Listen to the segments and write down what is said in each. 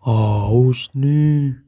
Haus nih.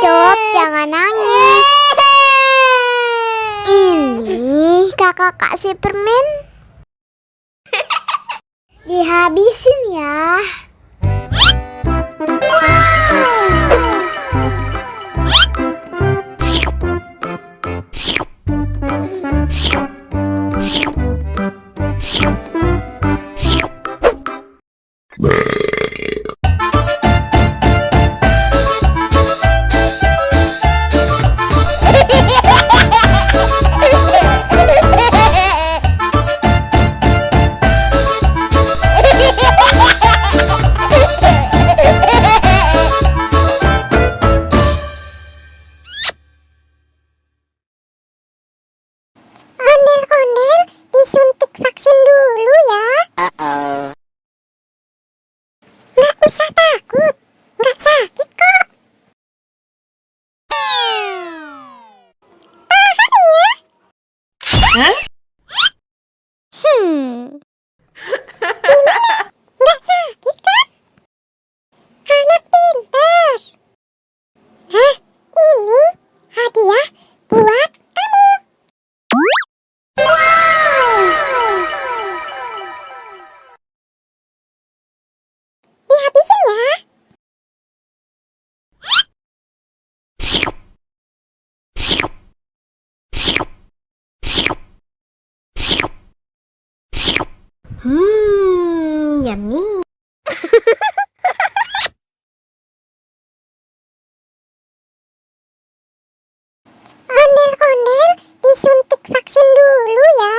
Cop, jangan nangis. Ini kakak kasih permen. Dihabisin ya. Ondel-ondel disuntik vaksin dulu ya. Nggak usah takut, nggak sakit kok. Tahan ya. Hah? Gimana? Nggak sakit kan? Anak pintar. Hah? Ini hadiah buat kamu. Dihabisin ya. Yummy. Ondel-ondel disuntik vaksin dulu ya.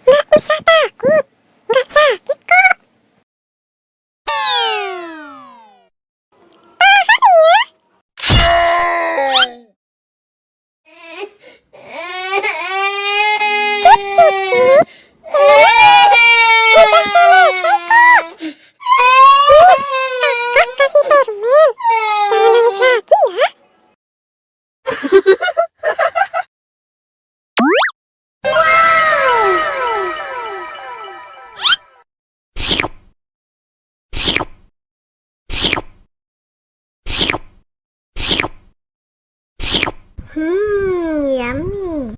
Nggak usah takut, nggak sakit kok. Tahan ya. Cup, cup, cup. Yummy.